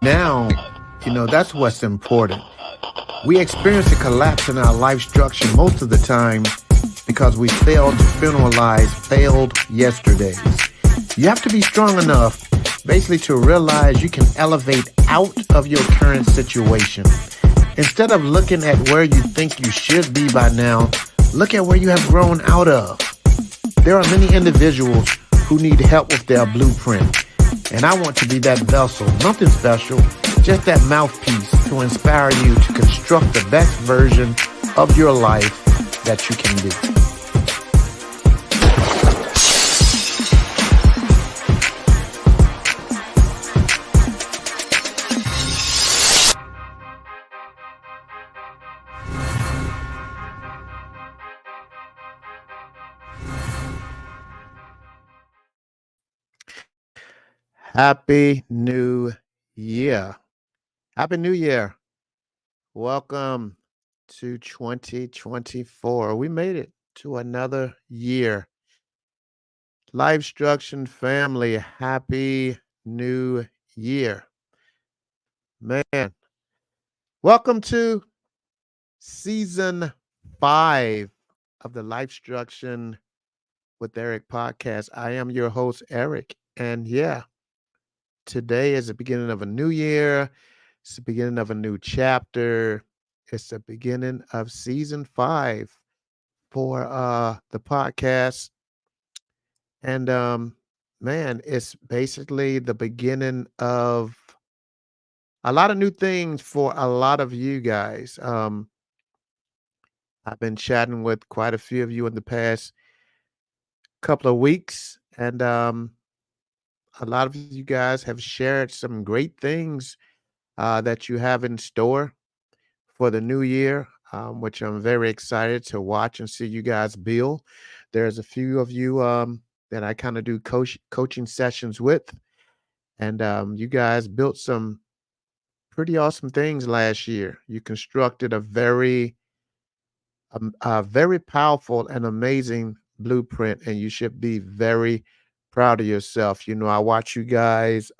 Now, that's what's important. We experience a collapse in our life structure most of the time because we fail to funeralize failed yesterdays. You have to be strong enough basically to realize you can elevate out of your current situation. Instead of looking at where you think you should be by now, look at where you have grown out of. There are many individuals who need help with their blueprint. And I want to be that vessel, nothing special, just that mouthpiece to inspire you to construct the best version of your life that you can be. Happy New Year. Happy New Year. Welcome to 2024. We made it to another year. LifeStruction family, happy new year. Man, welcome to season 5 of the LifeStruction with Eric podcast. I am your host, Eric. And yeah, today is the beginning of a new year. It's the beginning of a new chapter. It's the beginning of season 5 for the podcast. And man, it's basically the beginning of a lot of new things for a lot of you guys. I've been chatting with quite a few of you in the past couple of weeks, and a lot of you guys have shared some great things that you have in store for the new year, which I'm very excited to watch and see you guys build. There's a few of you that I kind of do coaching sessions with, and you guys built some pretty awesome things last year. You constructed a very powerful and amazing blueprint, and you should be very proud of yourself. I watch you guys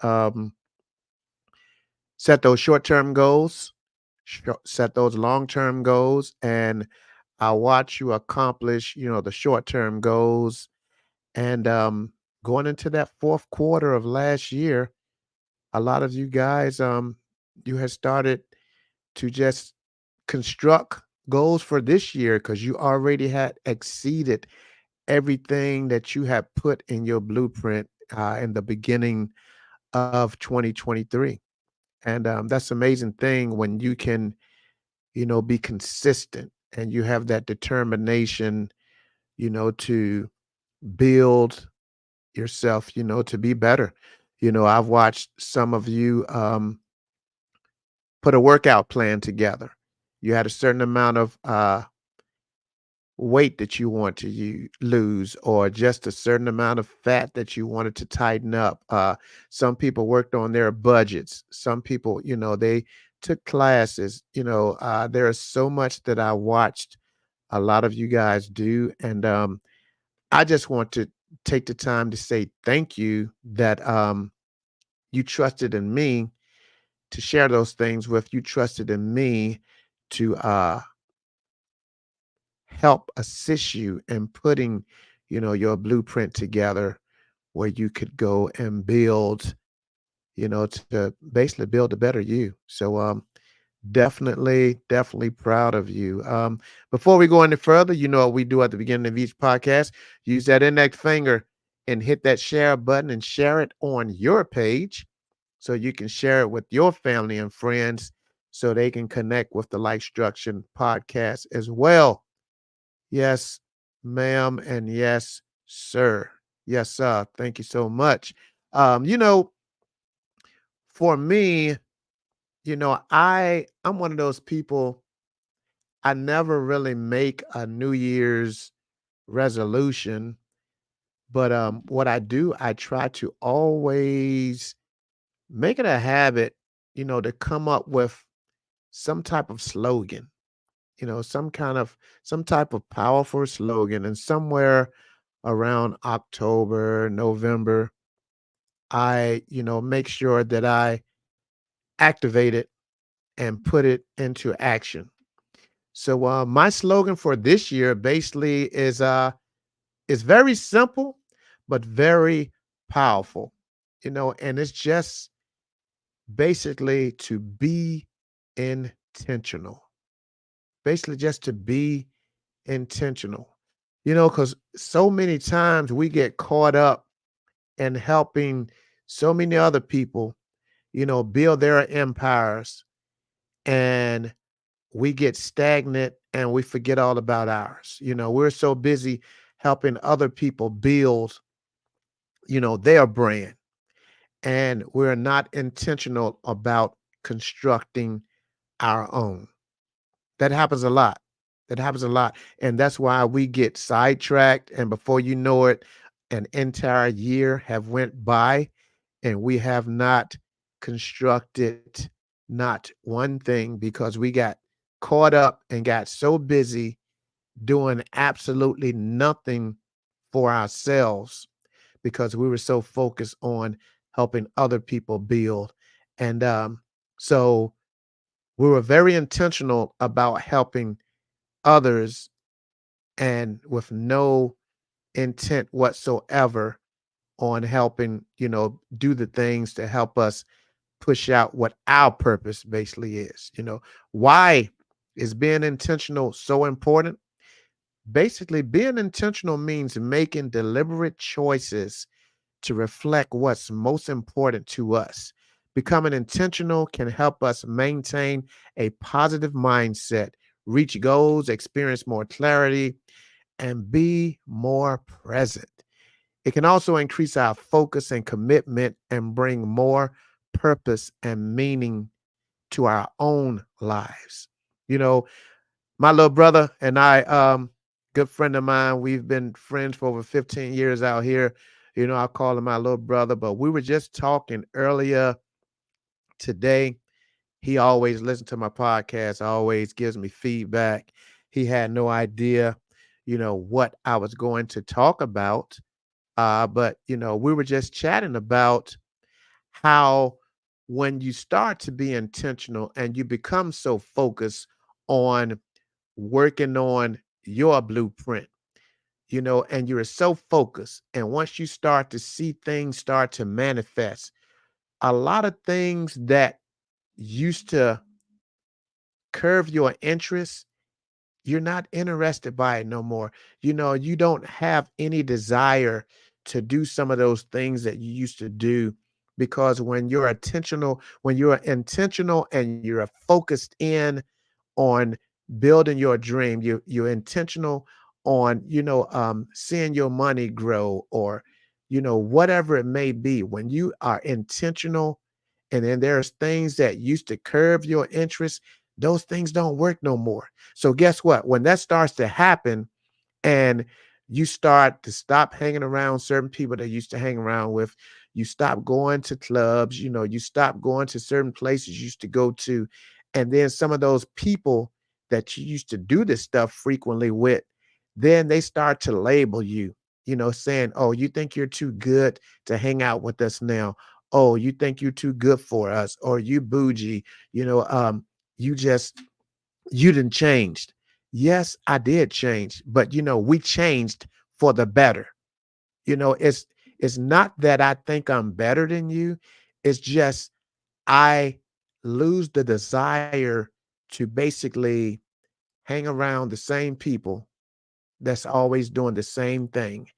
set those short-term goals, set those long-term goals, and I watch you accomplish, the short-term goals. And going into that fourth quarter of last year, a lot of you guys, you had started to just construct goals for this year because you already had exceeded everything that you had put in your blueprint in the beginning of 2023. And that's an amazing thing when you can, be consistent and you have that determination, to build yourself, to be better. I've watched some of you put a workout plan together. You had a certain amount of weight that you want to lose, or just a certain amount of fat that you wanted to tighten up. Some people worked on their budgets. Some people, they took classes. There is so much that I watched a lot of you guys do. And I just want to take the time to say thank you that you trusted in me to share those things with. You trusted in me to help assist you in putting, your blueprint together where you could go and build, to basically build a better you. So definitely proud of you. Before we go any further, you know what we do at the beginning of each podcast. Use that index finger and hit that share button and share it on your page so you can share it with your family and friends so they can connect with the Life Struction podcast as well. Yes, ma'am, and yes, sir. Yes, sir. Thank you so much. You know, for me, I'm one of those people. I never really make a New Year's resolution, but what I do, I try to always make it a habit, to come up with some type of slogan, some type of powerful slogan, and somewhere around October, November, I, make sure that I activate it and put it into action. So my slogan for this year basically is very simple, but very powerful. And it's just basically to be intentional. Basically, just to be intentional. Because so many times we get caught up in helping so many other people, build their empires, and we get stagnant and we forget all about ours. We're so busy helping other people build, their brand, and we're not intentional about constructing our own. That happens a lot. That happens a lot. And that's why we get sidetracked. And before you know it, an entire year have went by and we have not constructed not one thing because we got caught up and got so busy doing absolutely nothing for ourselves because we were so focused on helping other people build. And so we were very intentional about helping others and with no intent whatsoever on helping, do the things to help us push out what our purpose basically is. Why is being intentional so important? Basically, being intentional means making deliberate choices to reflect what's most important to us. Becoming intentional can help us maintain a positive mindset, reach goals, experience more clarity, and be more present. It can also increase our focus and commitment and bring more purpose and meaning to our own lives. You know, my little brother and I, good friend of mine, we've been friends for over 15 years out here. I call him my little brother, but we were just talking earlier today. He always listens to my podcast, always gives me feedback. He had no idea, what I was going to talk about. But, we were just chatting about how when you start to be intentional and you become so focused on working on your blueprint, and you're so focused. And once you start to see things start to manifest, a lot of things that used to curve your interest, you're not interested by it no more. You don't have any desire to do some of those things that you used to do because when you're intentional and you're focused in on building your dream. You're intentional on, seeing your money grow or, whatever it may be. When you are intentional and then there's things that used to curve your interest, those things don't work no more. So guess what? When that starts to happen, and you start to stop hanging around certain people that you used to hang around with. You stop going to clubs, you stop going to certain places you used to go to. And then some of those people that you used to do this stuff frequently with, then they start to label you, saying, oh, you think you're too good to hang out with us now. Oh, you think you're too good for us, or you bougie, you just you didn't changed. Yes, I did change, but we changed for the better. It's not that I think I'm better than you. It's just I lose the desire to basically hang around the same people that's always doing the same thing.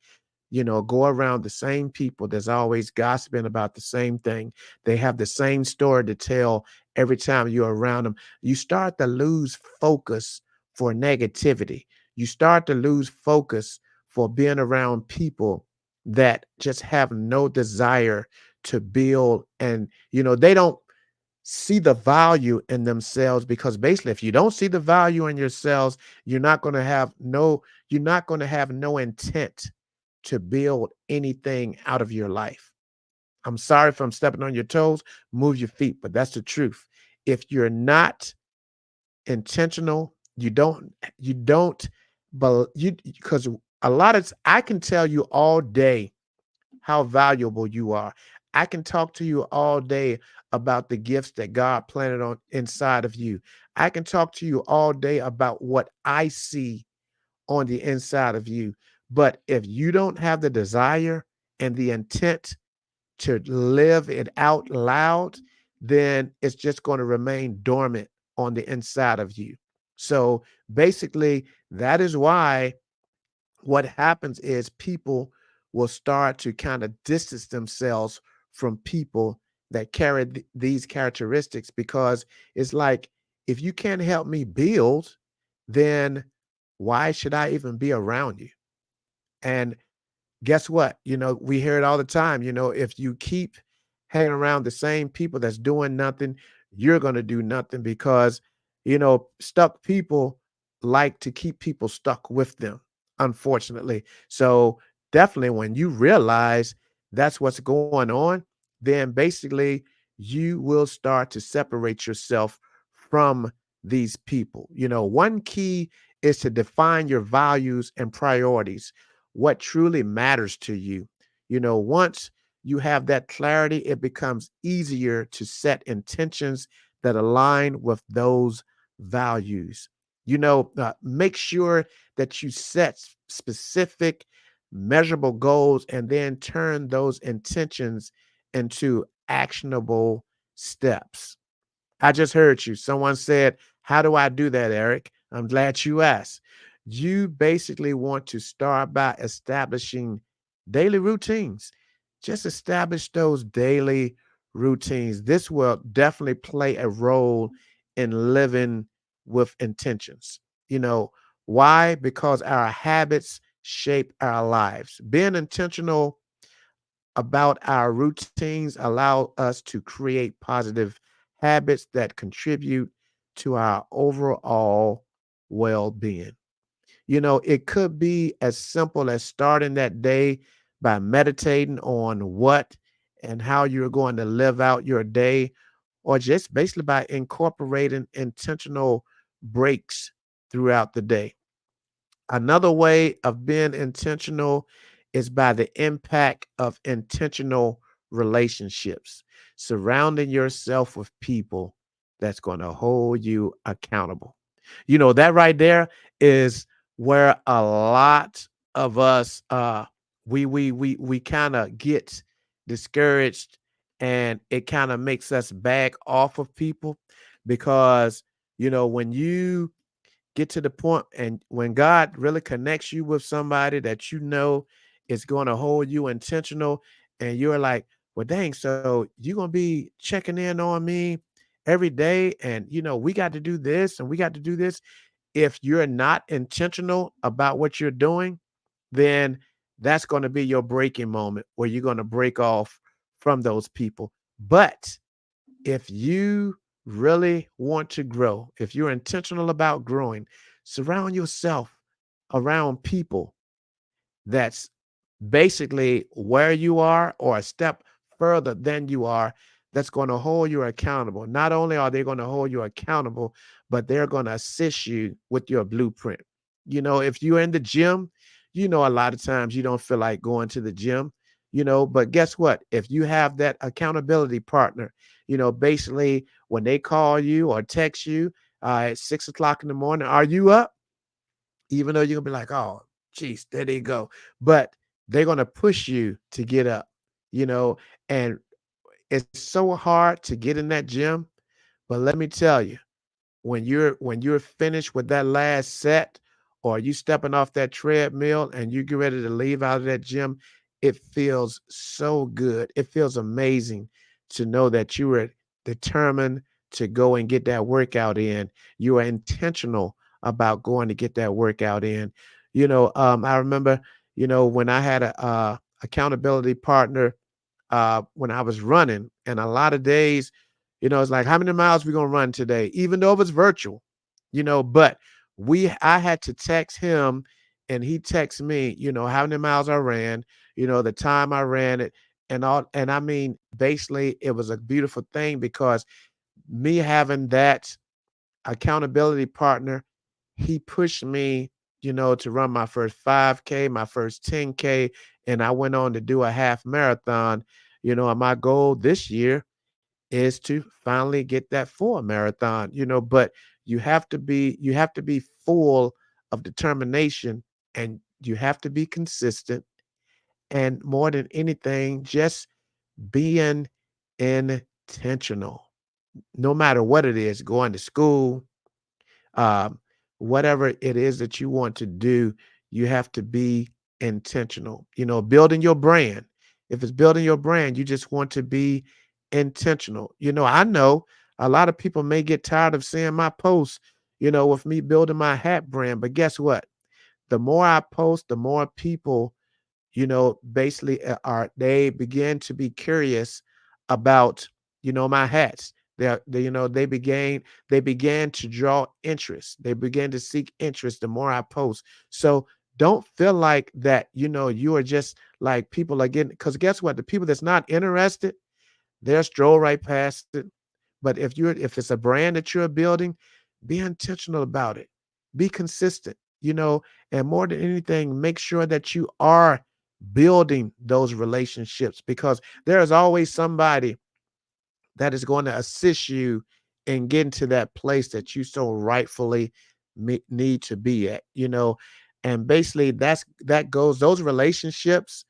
Go around the same people that's always gossiping about the same thing. They have the same story to tell every time you're around them. You start to lose focus for negativity. You start to lose focus for being around people that just have no desire to build. And, they don't see the value in themselves because basically if you don't see the value in yourselves, you're not going to have no intent to build anything out of your life. I'm sorry if I'm stepping on your toes, move your feet, but that's the truth. If you're not intentional, you don't, but you, because a lot of, I can tell you all day how valuable you are. I can talk to you all day about the gifts that God planted on inside of you. I can talk to you all day about what I see on the inside of you. But if you don't have the desire and the intent to live it out loud, then it's just going to remain dormant on the inside of you. So basically, that is why what happens is people will start to kind of distance themselves from people that carry these characteristics, because it's like, if you can't help me build, then why should I even be around you? And guess what? We hear it all the time. If you keep hanging around the same people that's doing nothing, you're going to do nothing, because, stuck people like to keep people stuck with them, unfortunately. So, definitely, when you realize that's what's going on, then basically you will start to separate yourself from these people. One key is to define your values and priorities, what truly matters to you. Once you have that clarity, it becomes easier to set intentions that align with those values. Make sure that you set specific, measurable goals, and then turn those intentions into actionable steps. I just heard you. Someone said, "How do I do that, Eric?" I'm glad you asked. You basically want to start by establishing daily routines. Just establish those daily routines. This will definitely play a role in living with intentions. You know, why? Because our habits shape our lives. Being intentional about our routines allow us to create positive habits that contribute to our overall well-being. It could be as simple as starting that day by meditating on what and how you're going to live out your day, or just basically by incorporating intentional breaks throughout the day. Another way of being intentional is by the impact of intentional relationships, surrounding yourself with people that's going to hold you accountable. That right there is where a lot of us we kind of get discouraged, and it kind of makes us back off of people, because when you get to the point, and when God really connects you with somebody that is going to hold you intentional, and you're like, well, dang, so you're going to be checking in on me every day, and we got to do this and we got to do this. If you're not intentional about what you're doing, then that's going to be your breaking moment, where you're going to break off from those people. But if you really want to grow, if you're intentional about growing, surround yourself around people that's basically where you are, or a step further than you are, that's going to hold you accountable. Not only are they going to hold you accountable, but they're going to assist you with your blueprint. If you're in the gym, a lot of times you don't feel like going to the gym, but guess what? If you have that accountability partner, basically when they call you or text you at 6 o'clock in the morning, are you up? Even though you're gonna be like, oh, geez, there they go. But they're gonna push you to get up, you know, and it's so hard to get in that gym. But let me tell you, when you're finished with that last set, or you stepping off that treadmill and you get ready to leave out of that gym, it feels so good. It feels amazing to know that you were determined to go and get that workout in. You are intentional about going to get that workout in. I remember, when I had a accountability partner when I was running, and a lot of days, it's like, how many miles we gonna run today? Even though it was virtual, but I had to text him, and he texted me, how many miles I ran, the time I ran it, and all. And I mean, basically, it was a beautiful thing, because me having that accountability partner, he pushed me, to run my first 5K, my first 10K, and I went on to do a half marathon, And my goal this year is to finally get that full marathon, but you have to be full of determination, and you have to be consistent, and more than anything, just being intentional. No matter what it is, going to school, um, whatever it is that you want to do, you have to be intentional. Building your brand. If it's building your brand, you just want to be intentional. I know a lot of people may get tired of seeing my posts, with me building my hat brand, but guess what? The more I post, the more people, basically they begin to be curious about, my hats. They began to draw interest. They began to seek interest the more I post. So don't feel like that, you are just like people are getting, because guess what? The people that's not interested, they'll stroll right past it. But if it's a brand that you're building, be intentional about it. Be consistent, and more than anything, make sure that you are building those relationships, because there is always somebody that is going to assist you in getting to that place that you so rightfully need to be at. And basically that goes those relationships.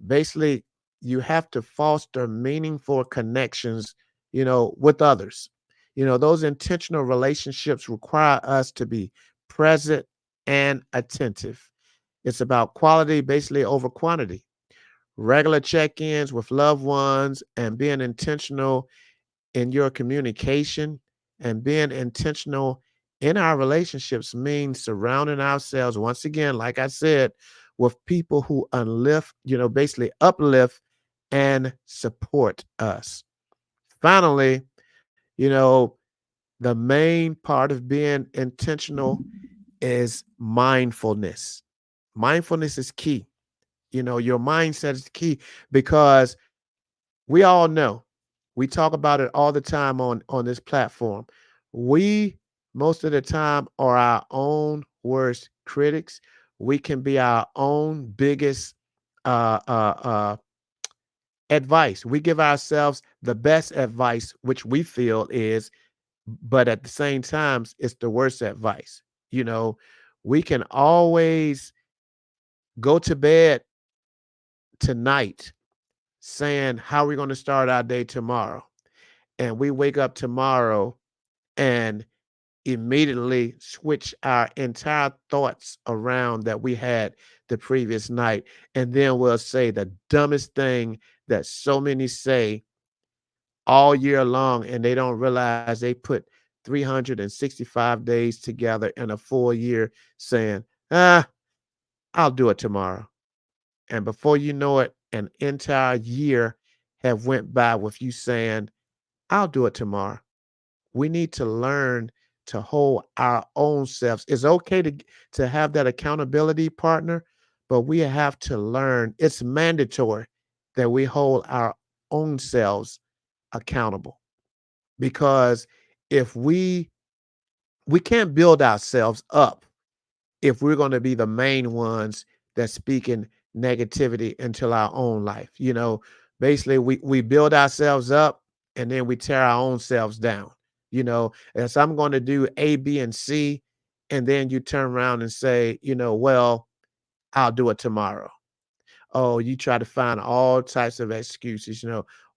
Basically, you have to foster meaningful connections, with others. Those intentional relationships require us to be present and attentive. It's about quality basically over quantity. Regular check-ins with loved ones and being intentional in your communication and being intentional in our relationships means surrounding ourselves, once again, like I said, with people who basically uplift and support us. Finally, the main part of being intentional is mindfulness. Mindfulness is key. Your mindset is key, because we all know, we talk about it all the time on this platform. We most of the time are our own worst critics. We can be our own biggest uh, uh, uh, advice. We give ourselves the best advice, which we feel is, but at the same time, it's the worst advice. You know, we can always go to bed tonight saying how we're going to start our day tomorrow, and we wake up tomorrow and immediately switch our entire thoughts around that we had the previous night. And then we'll say the dumbest thing that so many say all year long, and they don't realize they put 365 days together in a full year saying, I'll do it tomorrow. And before you know it, an entire year have went by with you saying, I'll do it tomorrow. We need to learn to hold our own selves. It's okay to have that accountability partner, but we have to learn. It's mandatory that we hold our own selves accountable, because if we can't build ourselves up if we're going to be the main ones that's speaking negativity into our own life. Basically we build ourselves up, and then we tear our own selves down. As I'm going to do A, B, and C, and then you turn around and say, well, I'll do it tomorrow. Oh, you try to find all types of excuses.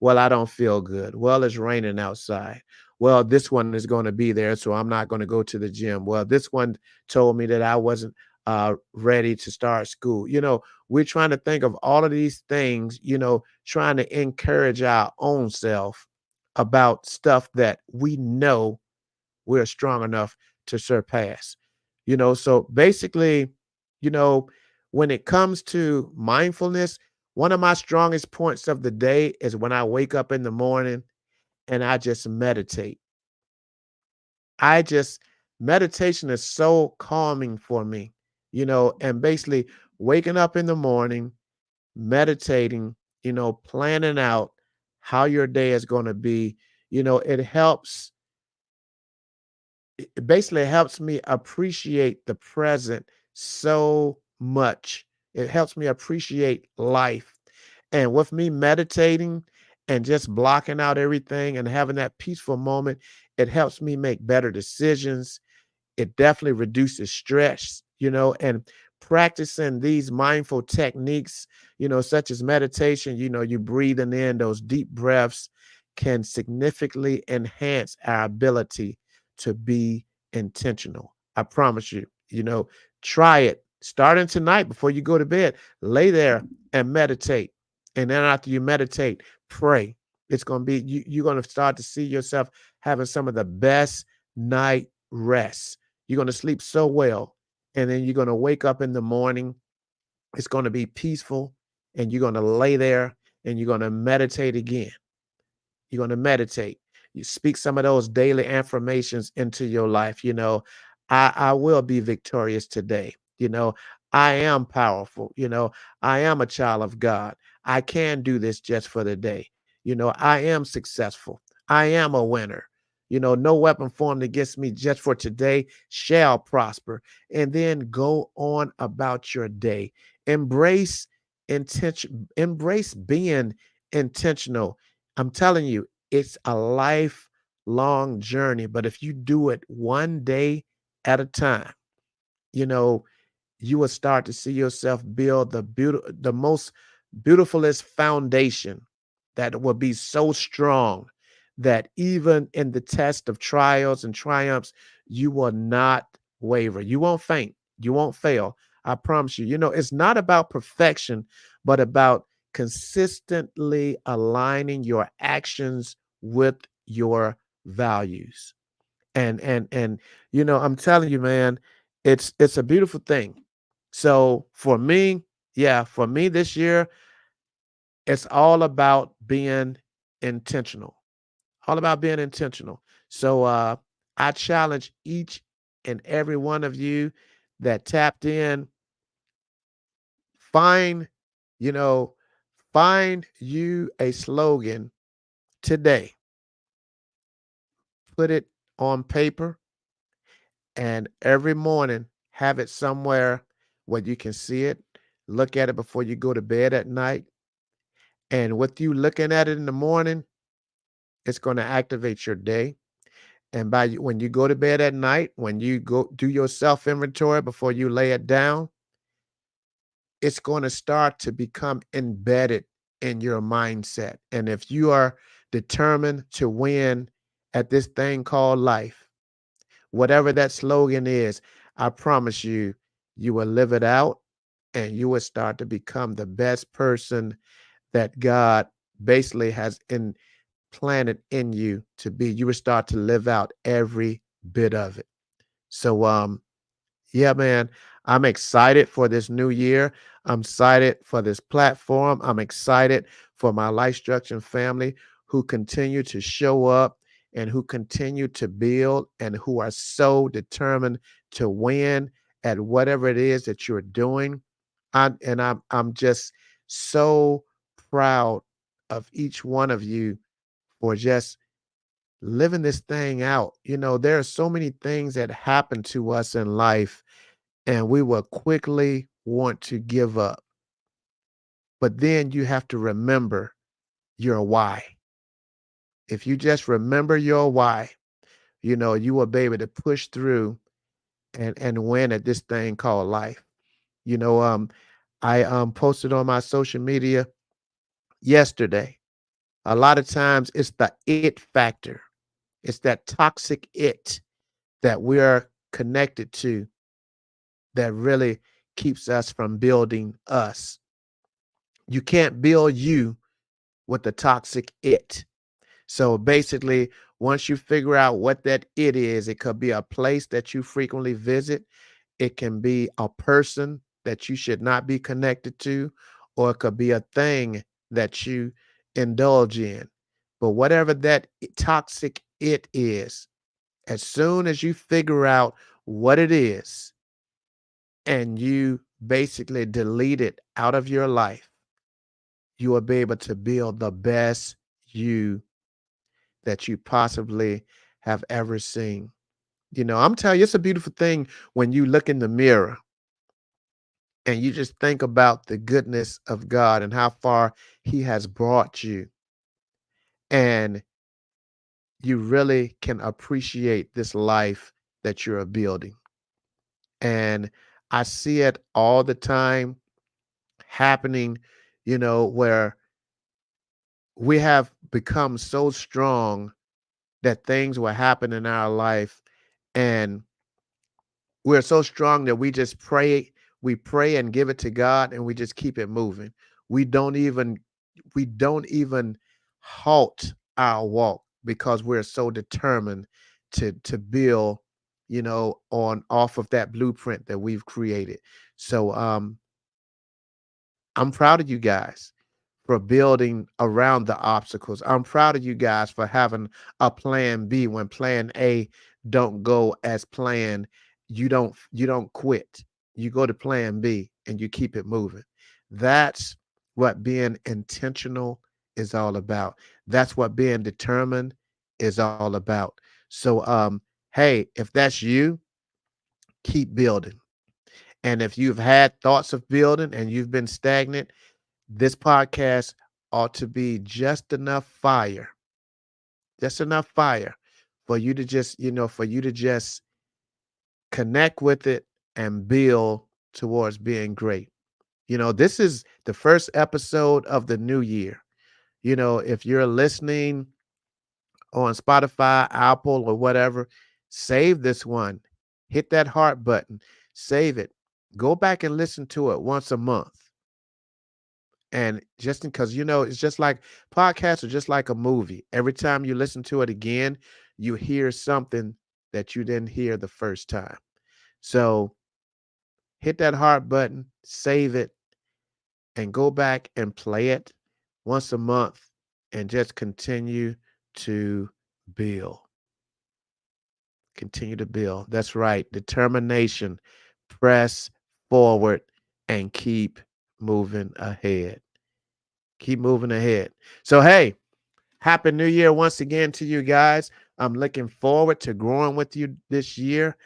Well, I don't feel good. Well, it's raining outside. Well, this one is going to be there, so I'm not going to go to the gym. Well, this one told me that I wasn't ready to start school. We're trying to think of all of these things, trying to encourage our own self about stuff that we know we're strong enough to surpass. So basically, you know, when it comes to mindfulness, one of my strongest points of the day is when I wake up in the morning and I just meditate. I just Meditation is so calming for me, and basically waking up in the morning, meditating, planning out how your day is going to be, it basically helps me appreciate the present so much. It helps me appreciate life. And with me meditating, and just blocking out everything and having that peaceful moment, it helps me make better decisions. It definitely reduces stress, and practicing these mindful techniques, such as meditation, you breathing in those deep breaths can significantly enhance our ability to be intentional. I promise you, try it starting tonight before you go to bed. Lay there and meditate. And then after you meditate, pray. It's going to be, you're going to start to see yourself having some of the best night rest. You're going to sleep so well. And then you're going to wake up in the morning. It's going to be peaceful. And you're going to lay there and you're going to meditate again. You're going to meditate. You speak some of those daily affirmations into your life. I will be victorious today. I am powerful. I am a child of God. I can do this just for the day. I am successful. I am a winner. No weapon formed against me just for today shall prosper. And then go on about your day. Embrace embrace being intentional. I'm telling you, it's a lifelong journey, but if you do it one day at a time, you know, you will start to see yourself build the most beautifulest foundation that will be so strong that even in the test of trials and triumphs, you will not waver. You won't faint. You won't fail. I promise you. It's not about perfection, but about consistently aligning your actions with your values. And I'm telling you, man, it's a beautiful thing. So for me this year, it's all about being intentional. All about being intentional. So I challenge each and every one of you that tapped in, find, you know, find you a slogan today. Put it on paper and every morning have it somewhere where you can see it. Look at it before you go to bed at night. And with you looking at it in the morning, it's going to activate your day. And when you go to bed at night, when you go do your self inventory before you lay it down, it's going to start to become embedded in your mindset. And if you are determined to win at this thing called life, whatever that slogan is, I promise you, you will live it out and you will start to become the best person that God basically has implanted in you to be. You will start to live out every bit of it. So, yeah, man, I'm excited for this new year. I'm excited for this platform. I'm excited for my LifeStruction family who continue to show up and who continue to build and who are so determined to win at whatever it is that you're doing. I'm just so proud of each one of you for just living this thing out. There are so many things that happen to us in life and we will quickly want to give up. But then you have to remember your why. If you just remember your why, you will be able to push through and win at this thing called life. You know, um, I posted on my social media yesterday. A lot of times it's the it factor. It's that toxic it that we're connected to that really keeps us from building us. You can't build you with the toxic it. So basically, once you figure out what that it is, it could be a place that you frequently visit, it can be a person that you should not be connected to, or it could be a thing that you indulge in. But whatever that toxic it is, as soon as you figure out what it is and you basically delete it out of your life, you will be able to build the best you that you possibly have ever seen. I'm telling you, it's a beautiful thing when you look in the mirror and you just think about the goodness of God and how far He has brought you. and you really can appreciate this life that you're building. And I see it all the time happening, where we have become so strong that things will happen in our life, and we're so strong that we pray and give it to God, and we just keep it moving. We don't even we don't even halt our walk because we're so determined to build, on off of that blueprint that we've created. So I'm proud of you guys for building around the obstacles. I'm proud of you guys for having a plan B when plan A don't go as planned. You don't quit. You go to plan B and you keep it moving. That's what being intentional is all about. That's what being determined is all about. So hey, if that's you, keep building. And if you've had thoughts of building and you've been stagnant, this podcast ought to be just enough fire for you to just connect with it and build towards being great. This is the first episode of the new year. If you're listening on Spotify, Apple, or whatever, save this one. Hit that heart button, save it. Go back and listen to it once a month. And just because, it's just like podcasts are just like a movie. Every time you listen to it again, you hear something that you didn't hear the first time. So hit that heart button, save it, and go back and play it once a month and just continue to build. Continue to build. That's right. Determination. Press forward and keep moving ahead. Keep moving ahead. So, hey, Happy New Year once again to you guys. I'm looking forward to growing with you this year.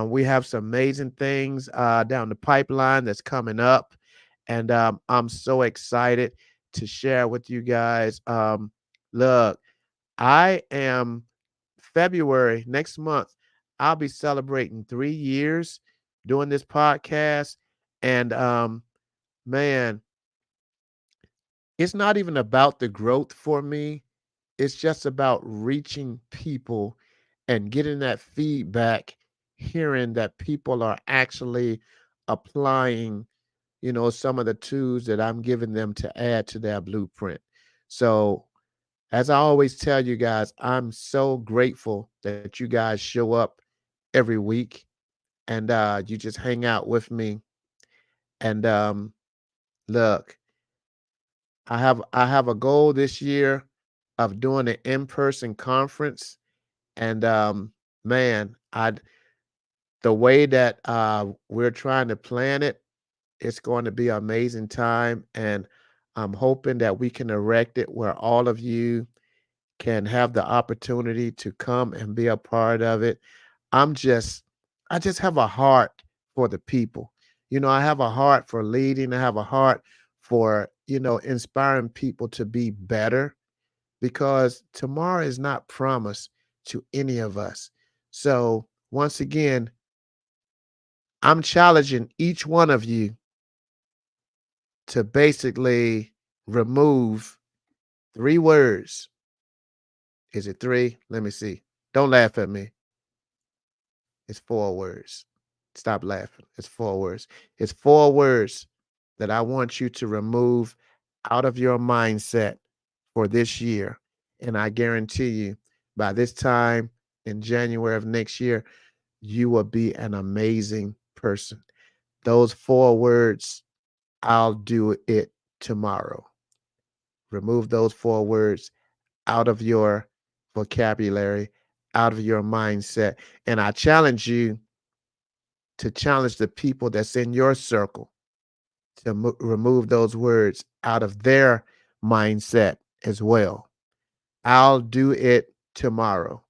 We have some amazing things down the pipeline that's coming up. And I'm so excited to share with you guys. Look, I am February next month. I'll be celebrating 3 years doing this podcast. And man, it's not even about the growth for me. It's just about reaching people and getting that feedback, hearing that people are actually applying, some of the tools that I'm giving them to add to their blueprint. So, as I always tell you guys, I'm so grateful that you guys show up every week and you just hang out with me. And look, I have a goal this year of doing an in-person conference. And man, I the way that we're trying to plan it, it's going to be an amazing time. And I'm hoping that we can erect it where all of you can have the opportunity to come and be a part of it. I'm just I just have a heart for the people. I have a heart for leading. I have a heart for, inspiring people to be better because tomorrow is not promised to any of us. So, once again, I'm challenging each one of you to basically remove 3 words. Is it three? Let me see. Don't laugh at me. It's 4 words. Stop laughing. It's 4 words. It's 4 words that I want you to remove out of your mindset for this year. And I guarantee you, by this time in January of next year, you will be an amazing person. Those 4 words, I'll do it tomorrow. Remove those 4 words out of your vocabulary, out of your mindset. And I challenge you to challenge the people that's in your circle to remove those words out of their mindset as well. I'll do it tomorrow.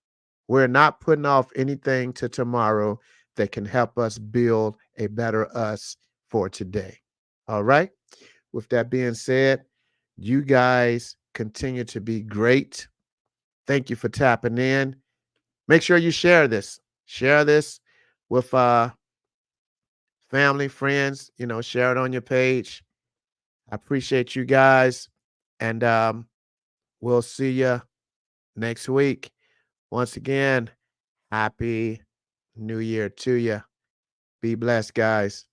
We're not putting off anything to tomorrow that can help us build a better us for today. All right. With that being said, you guys continue to be great. Thank you for tapping in. Make sure you share this. Share this with family, friends, share it on your page. I appreciate you guys. And we'll see you next week. Once again, happy New Year to you. Be blessed, guys.